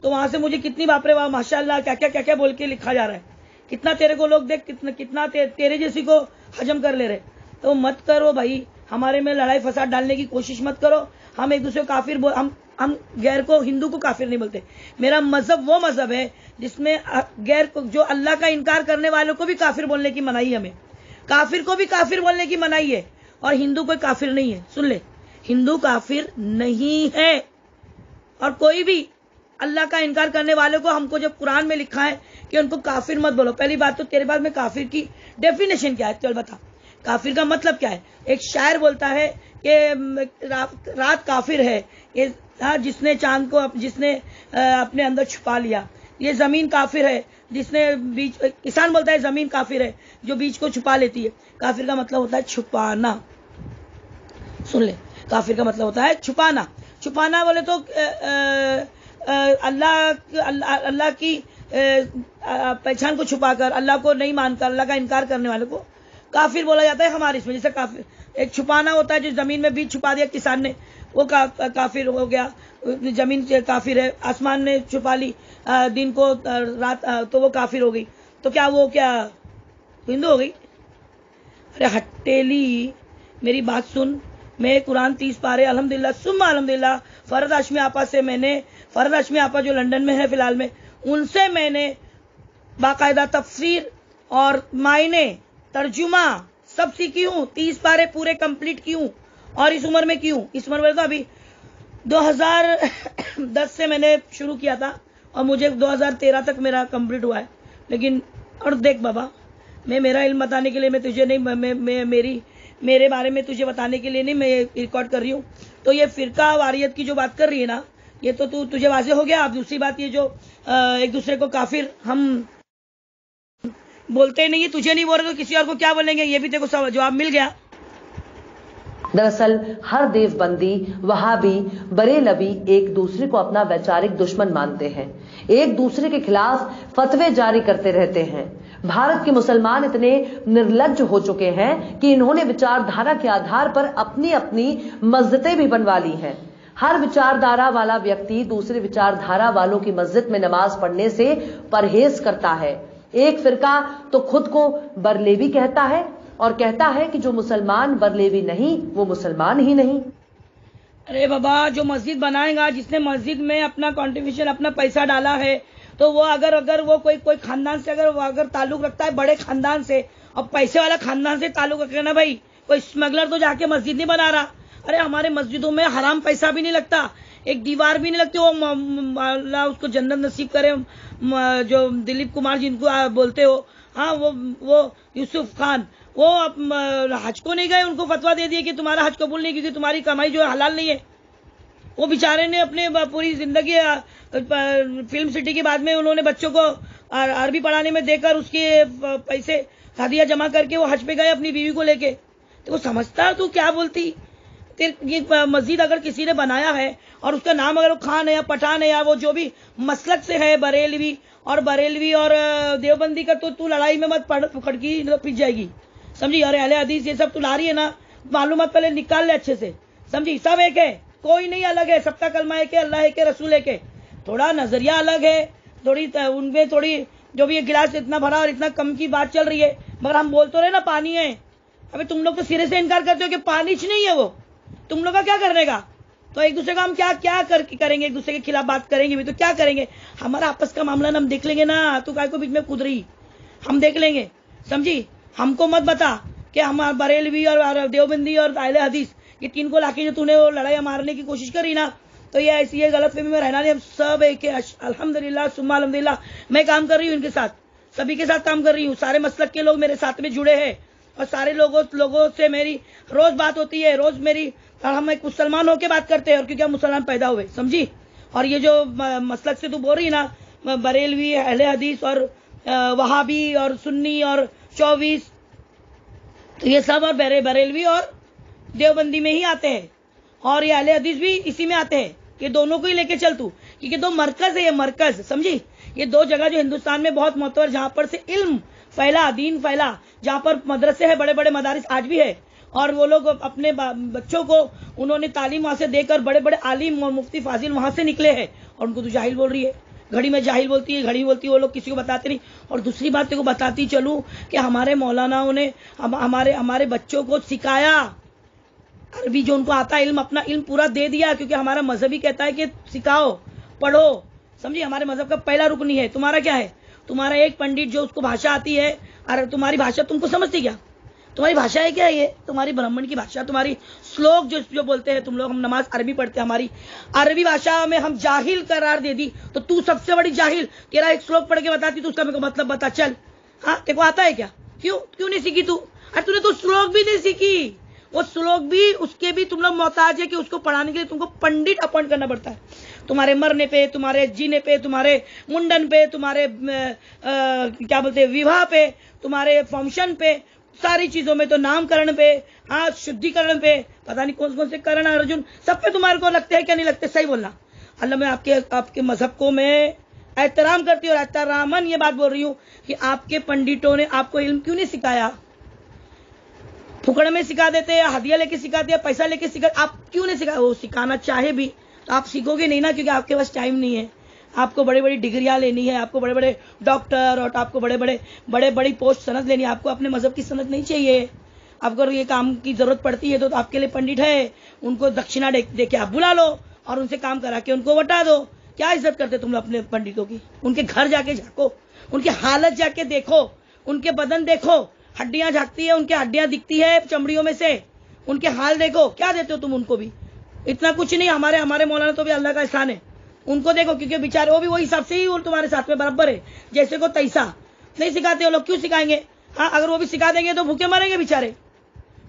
तो वहां से मुझे कितनी बाप रे वाह माशाल्लाह क्या क्या बोल के लिखा जा रहा है। कितना तेरे को लोग देख कितना तेरे जैसी को हजम कर ले रहे। तो मत करो भाई, हमारे में लड़ाई फसाद डालने की कोशिश मत करो। हम एक दूसरे को काफिर हम गैर को, हिंदू को काफिर नहीं बोलते। मेरा मजहब वो मजहब है जिसमें गैर को, जो अल्लाह का इनकार करने वालों को भी काफिर बोलने की मनाही है। हमें काफिर को भी काफिर बोलने की मनाही है, और हिंदू कोई काफिर नहीं है। सुन ले, हिंदू काफिर नहीं है, और कोई भी अल्लाह का इनकार करने वालों को, हमको जब कुरान में लिखा है कि उनको काफिर मत बोलो। पहली बात तो तेरे पास में काफिर की डेफिनेशन क्या है, चल बता। काफिर का मतलब क्या है? एक शायर बोलता है कि रात काफिर है, ये जिसने चांद को जिसने अपने अंदर छुपा लिया। ये जमीन काफिर है जिसने बीज, किसान बोलता है जमीन काफिर है जो बीज को छुपा लेती है। काफिर का मतलब होता है छुपाना। सुन ले, काफिर का मतलब होता है छुपाना। छुपाना बोले तो अल्लाह की पहचान को छुपाकर, अल्लाह को नहीं मानकर, अल्लाह का इनकार करने वाले को काफिर बोला जाता है हमारे इसमें। जैसे काफिर एक छुपाना होता है, जो जमीन में बीज छुपा दिया किसान ने, वो काफिर हो गया, जमीन से काफिर है। आसमान ने छुपा ली दिन को रात, तो वो काफिर हो गई। तो क्या वो क्या हिंदू हो गई? अरे हट्टेली, मेरी बात सुन। मैं कुरान 30 पारे अल्हम्दुलिल्लाह सुम्मा अल्हम्दुलिल्लाह फरद हाशमी आपा से मैंने, फरद हाशमी आपा जो लंदन में है फिलहाल में, उनसे मैंने बाकायदा तफसीर और मायने तर्जुमा सब सीखी हूँ। 30 पारे पूरे कंप्लीट की हूँ। और इस उम्र में की हूँ। इस उम्र में तो अभी 2010 से मैंने शुरू किया था और मुझे 2013 तक मेरा कंप्लीट हुआ है। लेकिन और देख बाबा, मैं मेरा इल्म बताने के लिए मैं तुझे नहीं, मेरे बारे में तुझे बताने के लिए नहीं मैं रिकॉर्ड कर रही हूँ। तो ये फिरका वारियत की जो बात कर रही है ना, ये तो तुझे वाज़ेह हो गया। अब दूसरी बात, ये जो एक दूसरे को काफिर हम बोलते नहीं है, तुझे नहीं बोल रहे तो किसी और को क्या बोलेंगे, ये भी तेरे को जवाब मिल गया। दरअसल हर देवबंदी, वहाबी, बरेलवी एक दूसरे को अपना वैचारिक दुश्मन मानते हैं, एक दूसरे के खिलाफ फतवे जारी करते रहते हैं। भारत के मुसलमान इतने निर्लज्ज हो चुके हैं कि इन्होंने विचारधारा के आधार पर अपनी अपनी मस्जिदें भी बनवा ली हैं। हर विचारधारा वाला व्यक्ति दूसरे विचारधारा वालों की मस्जिद में नमाज पढ़ने से परहेज करता है। एक फिरका तो खुद को बरेलवी कहता है और कहता है कि जो मुसलमान बरेलवी नहीं वो मुसलमान ही नहीं। अरे बाबा, जो मस्जिद बनाएगा, जिसने मस्जिद में अपना कंट्रीब्यूशन, अपना पैसा डाला है, तो वो अगर वो कोई खानदान से अगर ताल्लुक रखता है, बड़े खानदान से, और पैसे वाला खानदान से ताल्लुक रखे ना भाई, कोई स्मगलर तो जाके मस्जिद नहीं बना रहा। अरे हमारे मस्जिदों में हराम पैसा भी नहीं लगता, एक दीवार भी नहीं लगती। वो अल्लाह उसको जन्नत नसीब करे, जो दिलीप कुमार जिनको बोलते हो, हाँ, वो यूसुफ खान, वो हज को नहीं गए, उनको फतवा दे दिया कि तुम्हारा हज कबूल नहीं, क्योंकि तुम्हारी कमाई जो है हलाल नहीं है। वो बेचारे ने अपने पूरी जिंदगी फिल्म सिटी के बाद में उन्होंने बच्चों को अरबी पढ़ाने में देकर उसके पैसे हदिया जमा करके वो हज पे गए अपनी बीवी को लेके। तो वो समझता तू क्या बोलती? ये मस्जिद अगर किसी ने बनाया है और उसका नाम अगर वो खान है या पठान है या वो जो भी मसलक से है, बरेलवी और देवबंदी का, तो तू लड़ाई में मत पकड़ की पिट जाएगी, समझी। और अहले हदीस ये सब तू ला रही है ना, मालूमात पहले निकाल ले अच्छे से, समझी। सब एक है, कोई नहीं अलग है, सबका कलमा एक है, अल्लाह एक है, रसूल एक है। थोड़ा नजरिया अलग है, थोड़ी उनमें थोड़ी जो भी ये गिलास इतना भरा और इतना कम की बात चल रही है, मगर हम बोल तो रहे ना पानी है। अबे तुम लोग तो सिरे से इनकार करते हो कि पानी नहीं है, वो तुम लोग का क्या करने का? तो एक दूसरे का हम क्या करेंगे, एक दूसरे के खिलाफ बात करेंगे भी तो क्या करेंगे? हमारा आपस का मामला हम देख लेंगे ना, तू काय को बीच में कूद रही, हम देख लेंगे, समझी। हमको मत बता कि हम बरेलवी और देवबंदी और अहले हदीस ये तीन को लाके जो तूने वो लड़ाई मारने की कोशिश करी ना, तो ये ऐसी है गलतफहमी में रहना नहीं। हम सब एक है, अल्हम्दुलिल्लाह सुम्मा अल्हम्दुलिल्लाह। मैं काम कर रही हूँ इनके साथ, सभी के साथ काम कर रही हूँ। सारे मसलक के लोग मेरे साथ में जुड़े हैं और सारे लोगों से मेरी रोज बात होती है, रोज मेरी, हम एक मुसलमान होकर बात करते हैं, और क्योंकि हम मुसलमान पैदा हुए, समझी। और ये जो मसलक से तू बोल रही ना, बरेलवी, अहले हदीस और वहाबी और सुन्नी और 24, तो ये सब और बरेलवी और देवबंदी में ही आते हैं, और ये अहले हदीस भी इसी में आते हैं। ये दोनों को ही लेके चल तू, क्योंकि दो मरकज है, ये मरकज, समझी। ये दो जगह जो हिंदुस्तान में बहुत मोतबर, जहां पर से इल्म फैला, दीन फैला, जहां पर मदरसे है, बड़े बड़े मदारिस आज भी है, और वो लोग अपने बच्चों को उन्होंने तालीम वहां से देकर बड़े बड़े आलिम और मुफ्ती फाजिल वहां से निकले हैं, और उनको तो जाहिल बोल रही है। घड़ी में जाहिल बोलती है, घड़ी बोलती है, वो लोग किसी को बताते नहीं। और दूसरी बात को बताती चलूं कि हमारे मौलानाओं ने हमारे बच्चों को सिखाया अरबी, जो उनको आता इल्म, अपना इल्म पूरा दे दिया, क्योंकि हमारा मजहब ही कहता है कि सिखाओ, पढ़ो, समझिए। हमारे मजहब का पहला रुकन है। तुम्हारा क्या है? तुम्हारा एक पंडित जो उसको भाषा आती है, और तुम्हारी भाषा तुमको समझती क्या? तुम्हारी भाषा है क्या? ये तुम्हारी ब्राह्मण की भाषा, तुम्हारी श्लोक जो बोलते हैं तुम लोग, हम नमाज अरबी पढ़ते हैं, हमारी अरबी भाषा में हम जाहिल करार दे दी, तो तू सबसे बड़ी जाहिल। तेरा एक श्लोक पढ़ के बताती, तो उसका मेरे को मतलब बता चल। हाँ, तेरे को आता है क्या? क्यों नहीं सीखी तू? अरे तूने तो श्लोक भी नहीं सीखी, वो श्लोक भी, उसके भी तुम लोग मोहताज है कि उसको पढ़ाने के लिए तुमको पंडित अपॉइंट करना पड़ता है। तुम्हारे मरने पे, तुम्हारे जीने पे, तुम्हारे मुंडन पे, तुम्हारे क्या बोलते हैं, विवाह पे, तुम्हारे फंक्शन पे, सारी चीजों में, तो नामकरण पे, हाँ, शुद्धिकरण पे, पता नहीं कौन कौन से करण, अर्जुन, सब पे तुम्हारे को लगते हैं क्या नहीं लगते? सही बोलना। अल्लाह, मैं आपके मजहब को मैं एहतराम करती हूँ, और एहतरामन ये बात बोल रही हूँ कि आपके पंडितों ने आपको इल्म क्यों नहीं सिखाया? फुकड़ में सिखा देते हैं, हदिया लेके सिखाते हैं, पैसा लेके सिखा। आप क्यों नहीं सिखा? वो सिखाना चाहे भी तो आप सीखोगे नहीं ना, क्योंकि आपके पास टाइम नहीं है। आपको बड़ी बड़ी डिग्रियां लेनी है, आपको बड़े बड़े डॉक्टर और आपको बड़े बड़ी पोस्ट सनद लेनी है। आपको अपने मजहब की सनद नहीं चाहिए। आपको अगर ये काम की जरूरत पड़ती है तो आपके लिए पंडित है, उनको दक्षिणा दे के आप बुला लो और उनसे काम करा के उनको बता दो। क्या इज्जत करते तुम अपने पंडितों की? उनके घर जाके झांको, उनकी हालत जाके देखो, उनके बदन देखो, हड्डियां झांकती है, उनके हड्डियां दिखती है चमड़ियों में से, उनके हाल देखो। क्या देते हो तुम उनको भी? इतना कुछ नहीं। हमारे मौलाना तो भी अल्लाह का एहसान है, उनको देखो, क्योंकि बेचारे वो भी वही हिसाब से ही वो तुम्हारे साथ में बराबर है, जैसे को तैसा। नहीं सिखाते हो लोग, क्यों सिखाएंगे? हाँ, अगर वो भी सिखा देंगे तो भूखे मरेंगे बेचारे।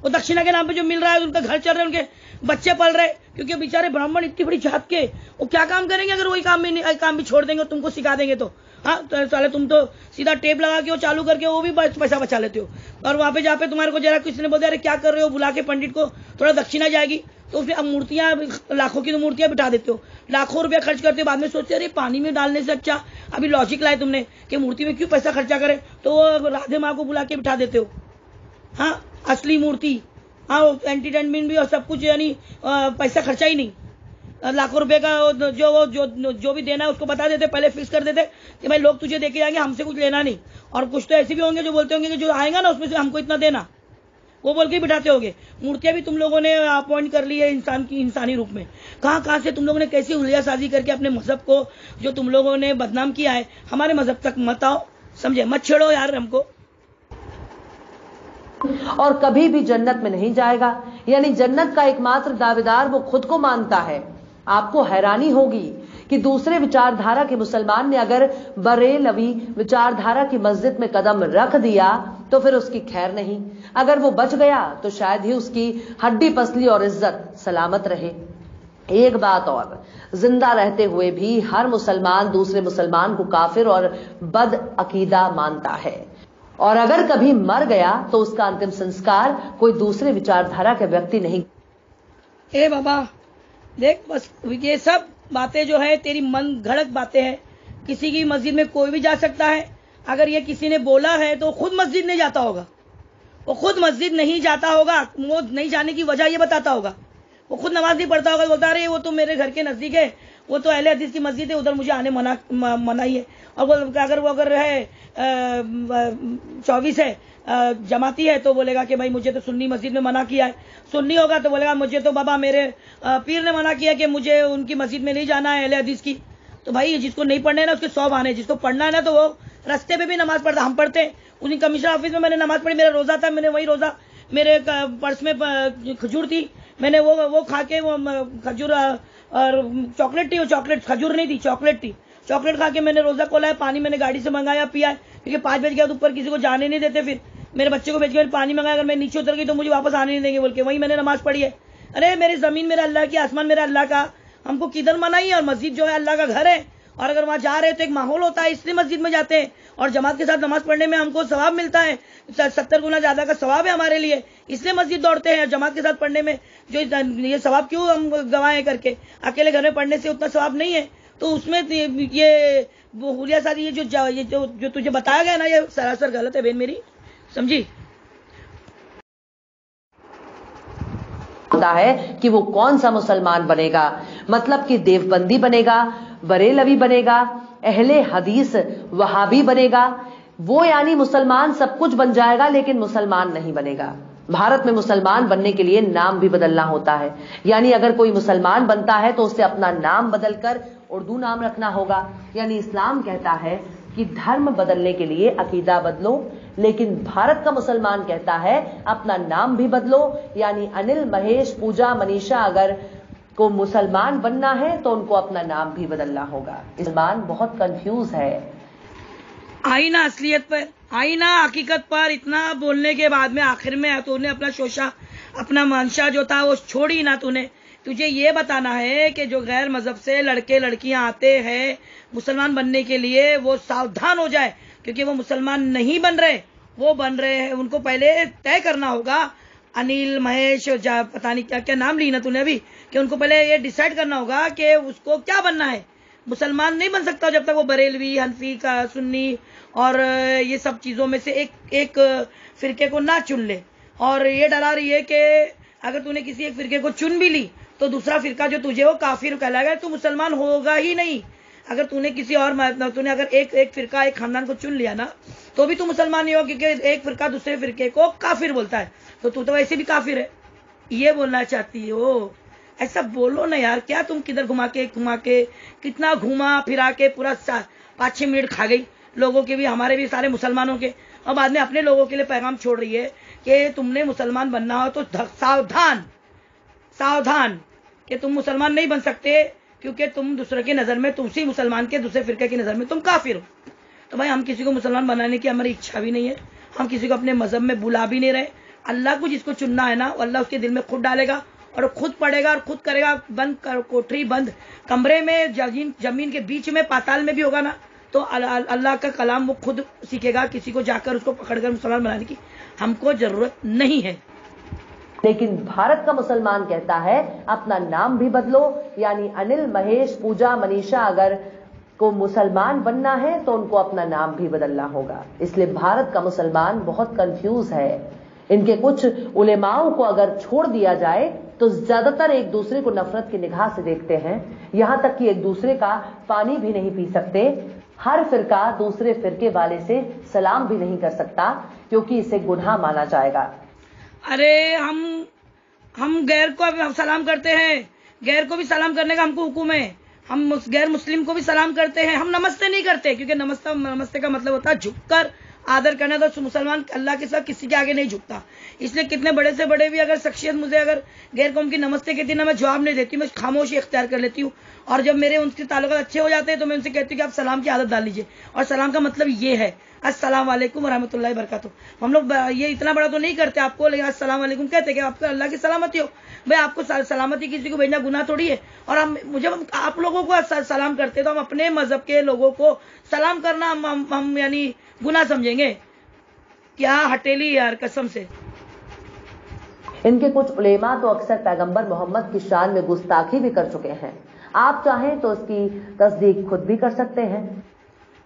वो दक्षिणा के नाम पे जो मिल रहा है, उनका घर चल रहा है, उनके बच्चे पल रहे, क्योंकि बेचारे ब्राह्मण इतनी बड़ी जात के वो क्या काम करेंगे अगर वही काम भी छोड़ देंगे, तुमको सिखा देंगे तो। हाँ, तो साले तुम तो सीधा टेप लगा के वो चालू करके वो भी पैसा बचा लेते हो। और वहां पे जाके तुम्हारे को जरा किसी ने बोला अरे क्या कर रहे हो, बुला के पंडित को थोड़ा दक्षिणा जाएगी, तो फिर अब मूर्तियां, लाखों की तो मूर्तियां बिठा देते हो, लाखों रुपया खर्च करते हो। बाद में सोचते अरे पानी में डालने से अच्छा अभी लॉजिक लाए तुमने कि मूर्ति में क्यों पैसा खर्चा करे, तो वो राधे माँ को बुला के बिठा देते हो। हाँ, असली मूर्ति, हाँ, एंटरटेनमेंट भी और सब कुछ, यानी पैसा खर्चा ही नहीं। लाखों रुपए का जो भी देना है उसको बता देते, पहले फिक्स कर देते कि भाई लोग तुझे देके जाएंगे, हमसे कुछ लेना नहीं। और कुछ तो ऐसे भी होंगे जो बोलते होंगे कि जो आएगा ना उसमें से हमको इतना देना, वो बोल के बिठाते होंगे। मूर्तियां भी तुम लोगों ने अपॉइंट कर ली है इंसानी रूप में। कहां से तुम लोगों ने कैसी हुलियासाजी करके अपने मजहब को जो तुम लोगों ने बदनाम किया है, हमारे मजहब तक मत आओ, समझे? मत छेड़ो यार हमको। और कभी भी जन्नत में नहीं जाएगा, यानी जन्नत का एकमात्र दावेदार वो खुद को मानता है। आपको हैरानी होगी कि दूसरे विचारधारा के मुसलमान ने अगर बरेलवी विचारधारा की मस्जिद में कदम रख दिया तो फिर उसकी खैर नहीं। अगर वो बच गया तो शायद ही उसकी हड्डी पसली और इज्जत सलामत रहे। एक बात और, जिंदा रहते हुए भी हर मुसलमान दूसरे मुसलमान को काफिर और बद अकीदा मानता है, और अगर कभी मर गया तो उसका अंतिम संस्कार कोई दूसरे विचारधारा के व्यक्ति नहीं। ए बाबा देख, बस ये सब बातें जो है तेरी मन घड़क बातें हैं। किसी की मस्जिद में कोई भी जा सकता है। अगर ये किसी ने बोला है तो खुद मस्जिद नहीं जाता होगा, वो खुद मस्जिद नहीं जाता होगा, वो नहीं जाने की वजह ये बताता होगा। वो खुद नमाज नहीं पढ़ता होगा, बोलता रहे वो तो मेरे घर के नजदीक है, वो तो अहले हदीस की मस्जिद है, उधर मुझे आने मना ही है। और वो अगर है 24 है जमाती है तो बोलेगा कि भाई मुझे तो सुन्नी मस्जिद में मना किया है। सुन्नी होगा तो बोलेगा मुझे तो बाबा मेरे पीर ने मना किया कि मुझे उनकी मस्जिद में नहीं जाना है अहले हदीस की। तो भाई जिसको नहीं पढ़ना है ना उसके 100 बहाने, जिसको पढ़ना है ना तो वो रास्ते पे भी नमाज पढ़ता। हम पढ़ते, उन्हीं कमिश्नर ऑफिस में मैंने नमाज पढ़ी, मेरा रोजा था, मैंने वही रोजा, मेरे पर्स में खजूर थी, मैंने वो खा के, वो खजूर और चॉकलेट थी, वो चॉकलेट खजूर नहीं थी, चॉकलेट थी, चॉकलेट खा के मैंने रोजा खोला है। पानी मैंने गाड़ी से मंगाया, पिया है, क्योंकि 5 बज गया तो ऊपर किसी को जाने नहीं देते। फिर मेरे बच्चे को भेज के पानी मंगाया, अगर मैं नीचे उतर गई तो मुझे वापस आने नहीं देंगे बोल के, वही मैंने नमाज पढ़ी है। अरे मेरी जमीन मेरा अल्लाह की, आसमान मेरा अल्लाह का, हमको किधर मना ही है। और मस्जिद जो है अल्लाह का घर है, और अगर वहां जा रहे हैं तो एक माहौल होता है, इसलिए मस्जिद में जाते हैं। और जमात के साथ नमाज पढ़ने में हमको सवाब मिलता है, 70 गुना ज्यादा का सवाब है हमारे लिए, इसलिए मस्जिद दौड़ते हैं। जमात के साथ पढ़ने में जो ये सवाब क्यों हम गवाएं करके, अकेले घर में पढ़ने से उतना सवाब नहीं है। तो उसमें ये हुलिया सारी ये जो तुझे बताया गया ना, ये सरासर गलत है बहन मेरी, समझी? है कि वो कौन सा मुसलमान बनेगा, मतलब कि देवबंदी बनेगा, बरेलवी बनेगा, अहले हदीस वहाबी बनेगा, वो यानी मुसलमान सब कुछ बन जाएगा लेकिन मुसलमान नहीं बनेगा। भारत में मुसलमान बनने के लिए नाम भी बदलना होता है, यानी अगर कोई मुसलमान बनता है तो उसे अपना नाम बदलकर उर्दू नाम रखना होगा। यानी इस्लाम कहता है कि धर्म बदलने के लिए अकीदा बदलो, लेकिन भारत का मुसलमान कहता है अपना नाम भी बदलो। यानी अनिल, महेश, पूजा, मनीषा अगर को मुसलमान बनना है तो उनको अपना नाम भी बदलना होगा। मुसलमान बहुत कंफ्यूज है। आई ना असलियत पर, आई ना हकीकत पर, इतना बोलने के बाद में आखिर में तूने अपना शोशा, अपना मंशा जो था वो छोड़ी ना तूने। तुझे ये बताना है कि जो गैर मजहब से लड़के लड़कियां आते हैं मुसलमान बनने के लिए, वो सावधान हो जाए, क्योंकि वो मुसलमान नहीं बन रहे, वो बन रहे हैं। उनको पहले तय करना होगा, अनिल, महेश, पता नहीं क्या क्या नाम ली ना तूने अभी, कि उनको पहले ये डिसाइड करना होगा कि उसको क्या बनना है। मुसलमान नहीं बन सकता जब तक वो बरेलवी, हनफी का, सुन्नी और ये सब चीजों में से एक फिरके को ना चुन ले। और ये डरा रही है कि अगर तूने किसी एक फिरके को चुन भी ली तो दूसरा फिरका जो तुझे वो काफिर कहलाएगा, तू मुसलमान होगा ही नहीं। अगर तूने किसी और तूने अगर एक फिरका एक खानदान को चुन लिया ना तो भी तू मुसलमान नहीं हो, क्योंकि एक फिरका दूसरे फिरके को काफिर बोलता है, तो तू तो वैसे भी काफिर है। ये बोलना चाहती हो? ऐसा बोलो ना यार, क्या तुम किधर घुमा के कितना घुमा फिरा के पूरा 5-6 मिनट खा गई लोगों के भी, हमारे भी, सारे मुसलमानों के, और बाद में अपने लोगों के लिए पैगाम छोड़ रही है कि तुमने मुसलमान बनना हो तो सावधान सावधान कि तुम मुसलमान नहीं बन सकते, क्योंकि तुम दूसरे की नजर में, तुमसे मुसलमान के दूसरे फिरके की नजर में तुम काफिर हो। तो भाई हम किसी को मुसलमान बनाने की हमारी इच्छा भी नहीं है, हम किसी को अपने मजहब में बुला भी नहीं रहे। अल्लाह को जिसको चुनना है ना, अल्लाह उसके दिल में खुद डालेगा और खुद पढ़ेगा और खुद करेगा। बंद कोठरी, बंद कमरे में, जमीन के बीच में, पाताल में भी होगा ना, तो अल्लाह का कलाम वो खुद सीखेगा। किसी को जाकर उसको पकड़कर मुसलमान बनाने की हमको जरूरत नहीं है। लेकिन भारत का मुसलमान कहता है अपना नाम भी बदलो, यानी अनिल, महेश, पूजा, मनीषा अगर को मुसलमान बनना है तो उनको अपना नाम भी बदलना होगा। इसलिए भारत का मुसलमान बहुत कंफ्यूज है। इनके कुछ उलेमाओं को अगर छोड़ दिया जाए तो ज्यादातर एक दूसरे को नफरत की निगाह से देखते हैं, यहां तक कि एक दूसरे का पानी भी नहीं पी सकते। हर फिरका दूसरे फिरके वाले से सलाम भी नहीं कर सकता, क्योंकि इसे गुनाह माना जाएगा। अरे हम गैर को सलाम करते हैं, गैर को भी सलाम करने का हमको हुक्म है। हम गैर मुस्लिम को भी सलाम करते हैं। हम नमस्ते नहीं करते, क्योंकि नमस्ते का मतलब होता है झुककर आदर करना। तो मुसलमान अल्लाह के साथ किसी के आगे नहीं झुकता। इसलिए कितने बड़े से बड़े भी अगर शख्सियत मुझे अगर गैर कौम की नमस्ते कहती ना, मैं जवाब नहीं देती, मैं खामोशी इख्तियार कर लेती हूँ। और जब मेरे उनके ताल्लुकात अच्छे हो जाते हैं तो मैं उनसे कहती हूँ कि आप सलाम की आदत डाल लीजिए। और सलाम का मतलब ये है अस्सलाम वालेकुम रहमतुल्लाहि बरकातुहू। हम लोग ये इतना बड़ा तो नहीं करते आपको, लेकिन अस्सलाम वालेकुम कहते हैं कि आपको अल्लाह की सलामती हो। भाई आपको सलामती किसी को भेजना गुनाह थोड़ी है। और जब आप लोगों को सलाम करते तो हम अपने मजहब के लोगों को सलाम करना हम यानी गुनाह समझेंगे? क्या हटेली यार, कसम से। इनके कुछ उलेमा तो अक्सर पैगंबर मोहम्मद की शान में गुस्ताखी भी कर चुके हैं। आप चाहें तो उसकी तस्दीक खुद भी कर सकते हैं।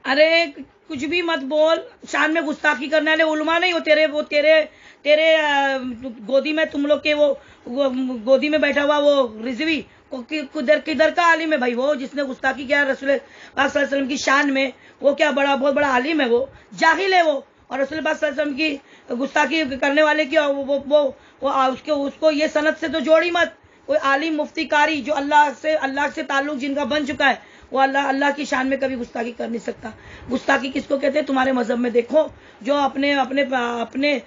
अरे कुछ भी मत बोल, शान में गुस्ताखी करने वाले उलमा नहीं हो। तेरे गोदी में तुम लोग के वो गोदी में बैठा हुआ वो रिजवी किधर का आलिम है भाई? वो जिसने गुस्ताखी किया रसूल पाक सल्लल्लाहु अलैहि वसल्लम की शान में, वो क्या बहुत बड़ा आलिम है? वो जाहिल है वो। और रसूल पाक सल्लल्लाहु अलैहि वसल्लम की गुस्ताखी करने वाले की उसको ये सनद से तो जोड़ी मत। कोई आलिम, मुफ्ती, कारी जो अल्लाह से ताल्लुक जिनका बन चुका है, वो अल्लाह की शान में कभी गुस्ताखी कर नहीं सकता। गुस्ताखी किसको कहते हैं? तुम्हारे मजहब में देखो, जो अपने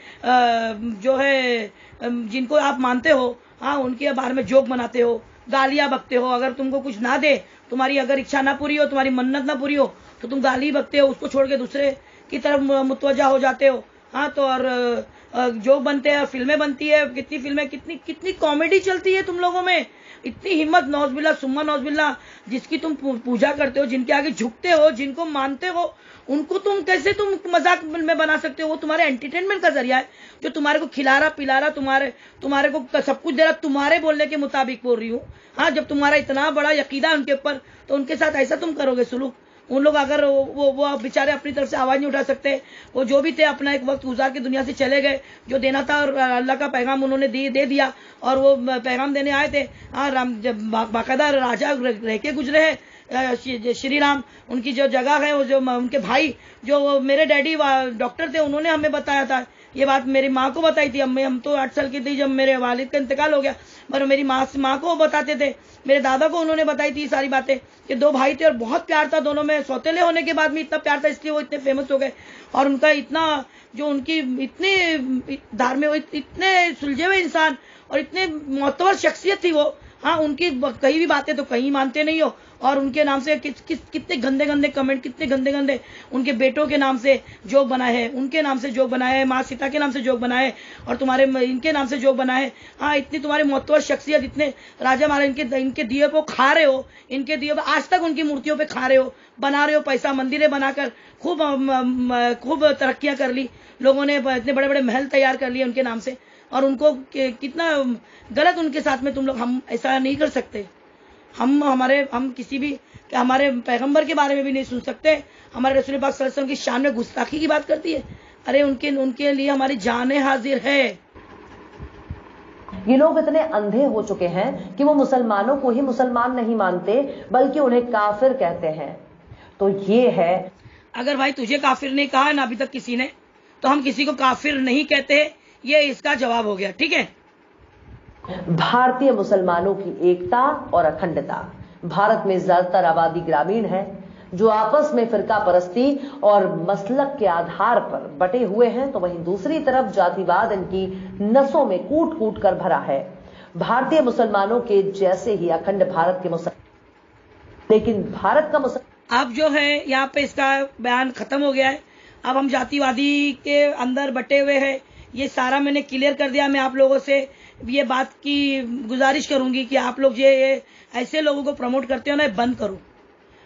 जो है जिनको आप मानते हो, हाँ, उनके बारे में जोक बनाते हो, गालियां बकते हो। अगर तुमको कुछ ना दे, तुम्हारी अगर इच्छा ना पूरी हो, तुम्हारी मन्नत ना पूरी हो, तो तुम गाली बकते हो, उसको छोड़ के दूसरे की तरफ मुतवज्जा हो जाते हो। हाँ, तो और जोक बनते हैं, फिल्में बनती है, कितनी फिल्में, कितनी कॉमेडी चलती है तुम लोगों में। इतनी हिम्मत, नौजबिल्ला सुम्मा नौजबिल्ला, जिसकी तुम पूजा करते हो, जिनके आगे झुकते हो, जिनको मानते हो, उनको तुम कैसे मजाक में बना सकते हो? वो तुम्हारे एंटरटेनमेंट का जरिया है, जो तुम्हारे को खिला रहा पिला रहा, तुम्हारे को सब कुछ दे रहा, तुम्हारे बोलने के मुताबिक बोल रही हूँ। हाँ, जब तुम्हारा इतना बड़ा यकीदा है उनके ऊपर, तो उनके साथ ऐसा तुम करोगे सुलूक? उन लोग अगर वो बेचारे अपनी तरफ से आवाज नहीं उठा सकते, वो जो भी थे अपना एक वक्त गुजार के दुनिया से चले गए, जो देना था और अल्लाह का पैगाम उन्होंने दे दिया, और वो पैगाम देने आए थे। हाँ, राम जब बाकायदा राजा रह के गुजरे हैं श्री राम, उनकी जो जगह है, वो जो उनके भाई जो मेरे डैडी डॉक्टर थे, उन्होंने हमें बताया था ये बात। मेरी माँ को बताई थी। हम तो 8 साल की थी जब मेरे वालिद का इंतकाल हो गया, पर मेरी माँ को बताते थे, मेरे दादा को उन्होंने बताई थी सारी बातें कि 2 भाई थे और बहुत प्यार था दोनों में। सौतेले होने के बाद में इतना प्यार था, इसलिए वो इतने फेमस हो गए। और उनका इतना जो उनकी इतने धार्मिक, इतने सुलझे हुए इंसान और इतने मोतबर शख्सियत थी वो। हाँ, उनकी कहीं भी बातें तो कहीं मानते नहीं हो, और उनके नाम से कितने गंदे कमेंट, कितने गंदे उनके बेटों के नाम से जोक बनाए हैं, उनके नाम से जोक बनाए हैं, माँ सीता के नाम से जोक बनाए, और तुम्हारे इनके नाम से जोक बनाए। हाँ, इतनी तुम्हारे मोतबर शख्सियत, इतने राजा महाराज इनके दिए को खा रहे हो, इनके दिए पे आज तक उनकी मूर्तियों पे खा रहे हो, बना रहे हो पैसा, मंदिरें बनाकर खूब तरक्कियां कर ली लोगों ने, इतने बड़े बड़े महल तैयार कर लिए उनके नाम से। और उनको कितना गलत उनके साथ में तुम लोग, हम ऐसा नहीं कर सकते। हम किसी भी हमारे पैगंबर के बारे में भी नहीं सुन सकते। हमारे रसूल पाक सल्लल्लाहु अलैहि वसल्लम की शान में गुस्ताखी की बात करती है। अरे उनके लिए हमारी जानें हाजिर है। ये लोग इतने अंधे हो चुके हैं कि वो मुसलमानों को ही मुसलमान नहीं मानते बल्कि उन्हें काफिर कहते हैं। तो ये है, अगर भाई तुझे काफिर नहीं कहा ना अभी तक किसी ने, तो हम किसी को काफिर नहीं कहते, ये इसका जवाब हो गया। ठीक है, भारतीय मुसलमानों की एकता और अखंडता। भारत में ज्यादातर आबादी ग्रामीण है जो आपस में फिरका परस्ती और मसलक के आधार पर बटे हुए हैं, तो वहीं दूसरी तरफ जातिवाद इनकी नसों में कूट कूट कर भरा है। भारतीय मुसलमानों के जैसे ही अखंड भारत के मुसलमान, लेकिन भारत का मुसलमान अब जो है यहाँ पे इसका बयान खत्म हो गया है। अब हम जातिवादी के अंदर बटे हुए हैं, ये सारा मैंने क्लियर कर दिया। मैं आप लोगों से ये बात की गुजारिश करूंगी कि आप लोग ये ऐसे लोगों को प्रमोट करते हो ना, बंद करो।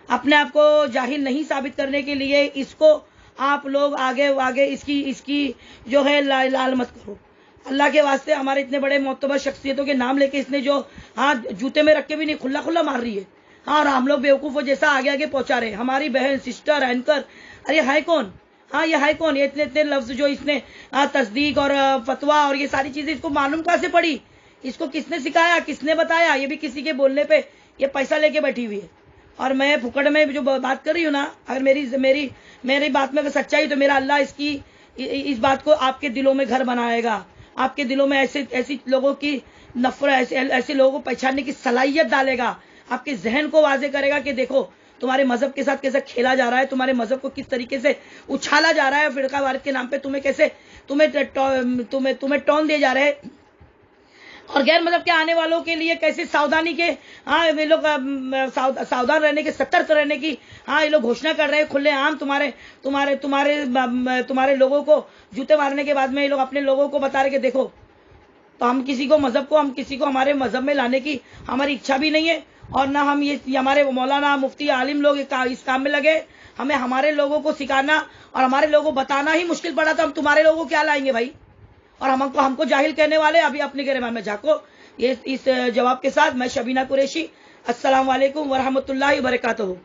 अपने आप को जाहिल नहीं साबित करने के लिए इसको आप लोग आगे आगे इसकी जो है लाल मत करो। अल्लाह के वास्ते हमारे इतने बड़े मोतबर शख्सियतों के नाम लेके इसने जो हाथ जूते में रख के भी नहीं खुला खुला मार रही है। हाँ, और हम लोग बेवकूफों जैसा आगे आगे पहुंचा रहे हैं। हमारी बहन, सिस्टर, एंकर, अरे है कौन? हाँ, ये है कौन? ये इतने इतने लफ्ज जो इसने तस्दीक और फतवा और ये सारी चीजें इसको मालूम कहाँ से पड़ी? इसको किसने सिखाया, किसने बताया? ये भी किसी के बोलने पे ये पैसा लेके बैठी हुई है। और मैं फुकड़ में जो बात कर रही हूँ ना, अगर मेरी बात में अगर सच्चाई, तो मेरा अल्लाह इस बात को आपके दिलों में घर बनाएगा। आपके दिलों में ऐसी लोगों की नफरत, ऐसे लोगों को पहचानने की सलाहियत डालेगा। आपके जहन को वाजे करेगा कि देखो तुम्हारे मजहब के साथ कैसे खेला जा रहा है, तुम्हारे मजहब को किस तरीके से उछाला जा रहा है, फिरका वारियत के नाम पे तुम्हें टोन दिए जा रहे हैं, और गैर मजहब के आने वालों के लिए कैसे सावधानी के वे लोग सावधान रहने के, सतर्क रहने की ये लोग घोषणा कर रहे हैं खुलेआम। तुम्हारे लोगों को जूते मारने के बाद में ये लोग अपने लोगों को बता रहे कि देखो, तो हम किसी को हमारे मजहब में लाने की हमारी इच्छा भी नहीं है, और ना हम ये हमारे मौलाना, मुफ्ती, आलिम लोग इस काम में लगे। हमें हमारे लोगों को सिखाना और हमारे लोगों को बताना ही मुश्किल पड़ा, तो हम तुम्हारे लोगों को क्या लाएंगे भाई? और हमको जाहिल कहने वाले अभी अपने गिरबान में झांको। ये इस जवाब के साथ मैं शबीना कुरैशी, अस्सलाम वालेकुम व रहमतुल्लाहि व बरकातहू।